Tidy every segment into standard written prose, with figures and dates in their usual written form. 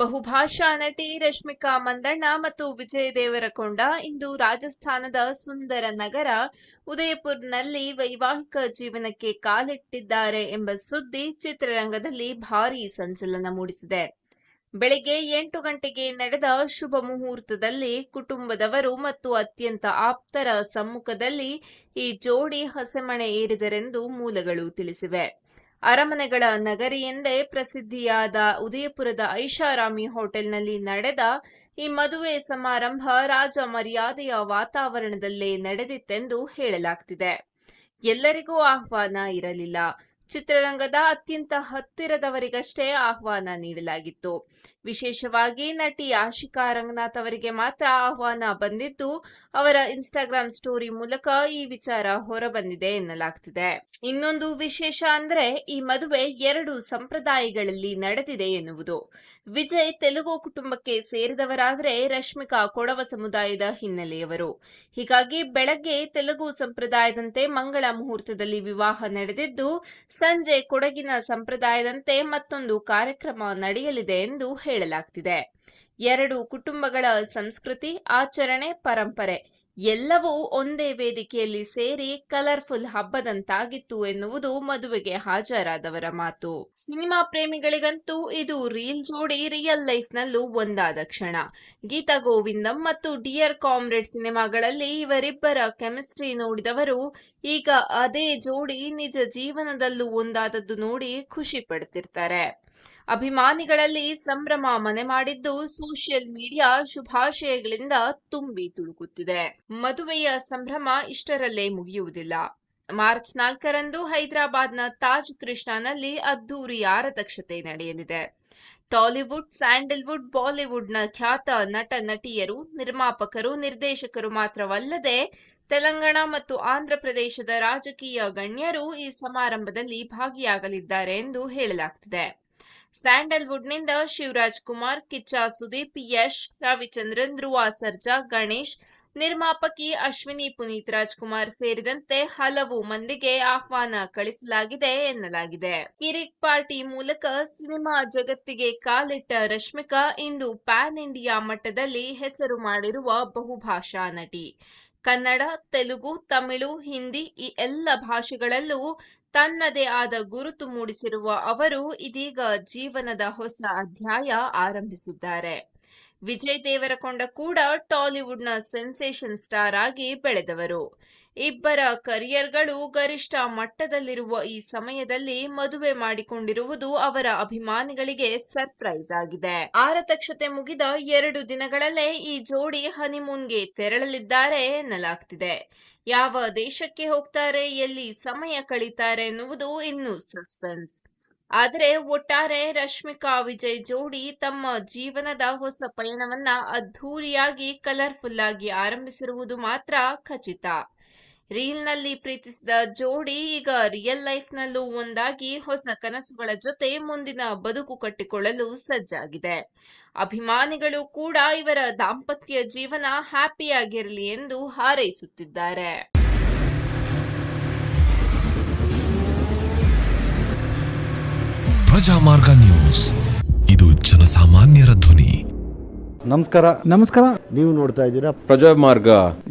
ಬಹುಭಾಷಾ ನಟಿ ರಶ್ಮಿಕಾ ಮಂದಣ್ಣ ಮತ್ತು ವಿಜಯ್ ದೇವರಕೊಂಡ ಇಂದು ರಾಜಸ್ಥಾನದ ಸುಂದರ ನಗರ ಉದಯಪುರ್ನಲ್ಲಿ ವೈವಾಹಿಕ ಜೀವನಕ್ಕೆ ಕಾಲಿಟ್ಟಿದ್ದಾರೆ ಎಂಬ ಸುದ್ದಿ ಚಿತ್ರರಂಗದಲ್ಲಿ ಭಾರೀ ಸಂಚಲನ ಮೂಡಿಸಿದೆ. ಬೆಳಗ್ಗೆ 8 ಗಂಟೆಗೆ ನಡೆದ ಶುಭ ಮುಹೂರ್ತದಲ್ಲಿ ಕುಟುಂಬದವರು ಮತ್ತು ಅತ್ಯಂತ ಆಪ್ತರ ಸಮ್ಮುಖದಲ್ಲಿ ಈ ಜೋಡಿ ಹಸೆಮಣೆ ಏರಿದರೆಂದು ಮೂಲಗಳು ತಿಳಿಸಿವೆ. ಅರಮನೆಗಳ ನಗರಿ ಎಂದೇ ಪ್ರಸಿದ್ಧಿಯಾದ ಉದಯಪುರದ ಐಷಾರಾಮಿ ಹೋಟೆಲ್ನಲ್ಲಿ ನಡೆದ ಈ ಮದುವೆ ಸಮಾರಂಭ ರಾಜ ಮರ್ಯಾದೆಯ ವಾತಾವರಣದಲ್ಲೇ ನಡೆದಿತ್ತೆಂದು ಹೇಳಲಾಗ್ತಿದೆ. ಎಲ್ಲರಿಗೂ ಆಹ್ವಾನ ಇರಲಿಲ್ಲ. ಚಿತ್ರರಂಗದ ಅತ್ಯಂತ ಹತ್ತಿರದವರಿಗಷ್ಟೇ ಆಹ್ವಾನ ನೀಡಲಾಗಿತ್ತು. ವಿಶೇಷವಾಗಿ ನಟಿ ಆಶಿಕಾ ರಂಗನಾಥ್ ಅವರಿಗೆ ಮಾತ್ರ ಆಹ್ವಾನ ಬಂದಿದ್ದು, ಅವರ ಇನ್ಸ್ಟಾಗ್ರಾಂ ಸ್ಟೋರಿ ಮೂಲಕ ಈ ವಿಚಾರ ಹೊರಬಂದಿದೆ ಎನ್ನಲಾಗ್ತಿದೆ. ಇನ್ನೊಂದು ವಿಶೇಷ ಅಂದ್ರೆ ಈ ಮದುವೆ 2 ಸಂಪ್ರದಾಯಗಳಲ್ಲಿ ನಡೆದಿದೆ ಎನ್ನುವುದು. ವಿಜಯ್ ತೆಲುಗು ಕುಟುಂಬಕ್ಕೆ ಸೇರಿದವರಾದರೆ ರಶ್ಮಿಕಾ ಕೊಡವ ಸಮುದಾಯದ ಹಿನ್ನೆಲೆಯವರು. ಹೀಗಾಗಿ ಬೆಳಗ್ಗೆ ತೆಲುಗು ಸಂಪ್ರದಾಯದಂತೆ ಮಂಗಳ ಮುಹೂರ್ತದಲ್ಲಿ ವಿವಾಹ ನಡೆದಿದ್ದು, ಸಂಜೆ ಕೊಡಗಿನ ಸಂಪ್ರದಾಯದಂತೆ ಮತ್ತೊಂದು ಕಾರ್ಯಕ್ರಮ ನಡೆಯಲಿದೆ ಎಂದು ಹೇಳಲಾಗ್ತಿದೆ. 2 ಕುಟುಂಬಗಳ ಸಂಸ್ಕೃತಿ, ಆಚರಣೆ, ಪರಂಪರೆ ಎಲ್ಲವೂ ಒಂದೇ ವೇದಿಕೆಯಲ್ಲಿ ಸೇರಿ ಕಲರ್ಫುಲ್ ಹಬ್ಬದಂತಾಗಿತ್ತು ಎನ್ನುವುದು ಮದುವೆಗೆ ಹಾಜರಾದವರ ಮಾತು. ಸಿನಿಮಾ ಪ್ರೇಮಿಗಳಿಗಂತೂ ಇದು ರಿಯಲ್ ಜೋಡಿ ರಿಯಲ್ ಲೈಫ್ನಲ್ಲೂ ಒಂದಾದ ಕ್ಷಣ. ಗೀತಾ ಗೋವಿಂದಂ ಮತ್ತು ಡಿಯರ್ ಕಾಮ್ರೇಡ್ ಸಿನಿಮಾಗಳಲ್ಲಿ ಇವರಿಬ್ಬರ ಕೆಮಿಸ್ಟ್ರಿ ನೋಡಿದವರು ಈಗ ಅದೇ ಜೋಡಿ ನಿಜ ಜೀವನದಲ್ಲೂ ಒಂದಾದದ್ದು ನೋಡಿ ಖುಷಿ ಪಡ್ತಿರ್ತಾರೆ. ಅಭಿಮಾನಿಗಳಲ್ಲಿ ಸಂಭ್ರಮ ಮನೆ ಮಾಡಿದ್ದು ಸೋಷಿಯಲ್ ಮೀಡಿಯಾ ಶುಭಾಶಯಗಳಿಂದ ತುಂಬಿ ತುಳುಕುತ್ತಿದೆ. ಮದುವೆಯ ಸಂಭ್ರಮ ಇಷ್ಟರಲ್ಲೇ ಮುಗಿಯುವುದಿಲ್ಲ. ಮಾರ್ಚ್ 4ರಂದು ಹೈದರಾಬಾದ್ನ ತಾಜ್ ಕೃಷ್ಣಾನಲ್ಲಿ ಅದ್ದೂರಿ ಆರತಕ್ಷತೆ ನಡೆಯಲಿದೆ. ಟಾಲಿವುಡ್, ಸ್ಯಾಂಡಲ್ವುಡ್, ಬಾಲಿವುಡ್ನ ಖ್ಯಾತ ನಟ ನಟಿಯರು, ನಿರ್ಮಾಪಕರು, ನಿರ್ದೇಶಕರು ಮಾತ್ರವಲ್ಲದೆ ತೆಲಂಗಾಣ ಮತ್ತು ಆಂಧ್ರ ಪ್ರದೇಶದ ರಾಜಕೀಯ ಗಣ್ಯರು ಈ ಸಮಾರಂಭದಲ್ಲಿ ಭಾಗಿಯಾಗಲಿದ್ದಾರೆ ಎಂದು ಹೇಳಲಾಗ್ತಿದೆ. ಸ್ಯಾಂಡಲ್ವುಡ್ನಿಂದ ಶಿವರಾಜ್ ಕುಮಾರ್, ಕಿಚ್ಚ ಸುದೀಪ್, ಯಶ್, ರವಿಚಂದ್ರನ್, ಧ್ರುವ ಸರ್ಜಾ, ಗಣೇಶ್, ನಿರ್ಮಾಪಕಿ ಅಶ್ವಿನಿ ಪುನೀತ್ ರಾಜ್ಕುಮಾರ್ ಸೇರಿದಂತೆ ಹಲವು ಮಂದಿಗೆ ಆಹ್ವಾನ ಕಳಿಸಲಾಗಿದೆ ಎನ್ನಲಾಗಿದೆ. ಕಿರಿಕ್ ಪಾರ್ಟಿ ಮೂಲಕ ಸಿನಿಮಾ ಜಗತ್ತಿಗೆ ಕಾಲಿಟ್ಟ ರಶ್ಮಿಕಾ ಇಂದು ಪ್ಯಾನ್ ಇಂಡಿಯಾ ಮಟ್ಟದಲ್ಲಿ ಹೆಸರು ಮಾಡಿರುವ ಬಹುಭಾಷಾ ನಟಿ. ಕನ್ನಡ, ತೆಲುಗು, ತಮಿಳು, ಹಿಂದಿ ಈ ಎಲ್ಲ ಭಾಷೆಗಳಲ್ಲೂ ತನ್ನದೇ ಆದ ಗುರುತು ಮೂಡಿಸಿರುವ ಅವರು ಇದೀಗ ಜೀವನದ ಹೊಸ ಅಧ್ಯಾಯ ಆರಂಭಿಸಿದ್ದಾರೆ. ವಿಜಯ್ ದೇವರಕೊಂಡ ಕೂಡ ಟಾಲಿವುಡ್ನ ಸೆನ್ಸೇಷನ್ ಸ್ಟಾರ್ ಆಗಿ ಬೆಳೆದವರು. ಇಬ್ಬರ ಕರಿಯರ್ಗಳು ಗರಿಷ್ಠ ಮಟ್ಟದಲ್ಲಿರುವ ಈ ಸಮಯದಲ್ಲಿ ಮದುವೆ ಮಾಡಿಕೊಂಡಿರುವುದು ಅವರ ಅಭಿಮಾನಿಗಳಿಗೆ ಸರ್ಪ್ರೈಸ್ ಆಗಿದೆ. ಆರತಕ್ಷತೆ ಮುಗಿದ 2 ದಿನಗಳಲ್ಲೇ ಈ ಜೋಡಿ ಹನಿಮೂನ್ಗೆ ತೆರಳಲಿದ್ದಾರೆ ಎನ್ನಲಾಗ್ತಿದೆ. ಯಾವ ದೇಶಕ್ಕೆ ಹೋಗ್ತಾರೆ, ಎಲ್ಲಿ ಸಮಯ ಕಳೀತಾರೆ ಎನ್ನುವುದು ಇನ್ನೂ ಸಸ್ಪೆನ್ಸ್. ಆದರೆ ಒಟ್ಟಾರೆ ರಶ್ಮಿಕಾ ವಿಜಯ್ ಜೋಡಿ ತಮ್ಮ ಜೀವನದ ಹೊಸ ಪಯಣವನ್ನ ಅದ್ಧೂರಿಯಾಗಿ ಕಲರ್ಫುಲ್ ಆಗಿ ಆರಂಭಿಸಿರುವುದು ಮಾತ್ರ ಖಚಿತ. ರೀಲ್ನಲ್ಲಿ ಪ್ರೀತಿಸಿದ ಜೋಡಿ ಈಗ ರಿಯಲ್ ಲೈಫ್ನಲ್ಲೂ ಒಂದಾಗಿ ಹೊಸ ಕನಸುಗಳ ಜೊತೆ ಮುಂದಿನ ಬದುಕು ಕಟ್ಟಿಕೊಳ್ಳಲು ಸಜ್ಜಾಗಿದೆ. ಅಭಿಮಾನಿಗಳು ಕೂಡ ಇವರ ದಾಂಪತ್ಯ ಜೀವನ ಹ್ಯಾಪಿಯಾಗಿರಲಿ ಎಂದು ಹಾರೈಸುತ್ತಿದ್ದಾರೆ. ಪ್ರಜಾಮಾರ್ಗ ನ್ಯೂಸ್, ಇದು ಜನಸಾಮಾನ್ಯರ ಧ್ವನಿ. ನಮಸ್ಕಾರ. ನೀವು ನೋಡ್ತಾ ಇದ್ದೀರಾ ಪ್ರಜಾಮಾರ್ಗ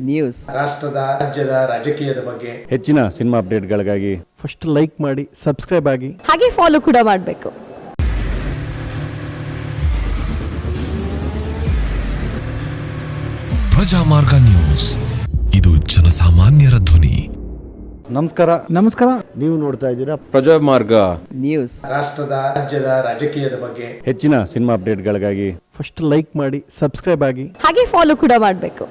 ನ್ಯೂಸ್. ರಾಷ್ಟ್ರದ, ರಾಜ್ಯದ, ರಾಜಕೀಯದ ಬಗ್ಗೆ ಹೆಚ್ಚಿನ ಸಿನಿಮಾ ಅಪ್ಡೇಟ್ಗಳಿಗಾಗಿ ಫಸ್ಟ್ ಲೈಕ್ ಮಾಡಿ, ಸಬ್ಸ್ಕ್ರೈಬ್ ಆಗಿ, ಹಾಗೆ ಫಾಲೋ ಕೂಡ ಮಾಡಬೇಕು. ಪ್ರಜಾಮಾರ್ಗ ನ್ಯೂಸ್, ಇದು ಜನಸಾಮಾನ್ಯರ ಧ್ವನಿ. ನಮಸ್ಕಾರ. ನೀವು ನೋಡ್ತಾ ಇದ್ದೀರಾ ಪ್ರಜಾಮಾರ್ಗ ನ್ಯೂಸ್. ರಾಷ್ಟ್ರದ, ರಾಜ್ಯದ, ರಾಜಕೀಯದ ಬಗ್ಗೆ ಹೆಚ್ಚಿನ ಸಿನಿಮಾ ಅಪ್ಡೇಟ್ಗಳಿಗಾಗಿ ಫಸ್ಟ್ ಲೈಕ್ ಮಾಡಿ, ಸಬ್ಸ್ಕ್ರೈಬ್ ಆಗಿ, ಹಾಗೆ ಫಾಲೋ ಕೂಡ ಮಾಡಬೇಕು.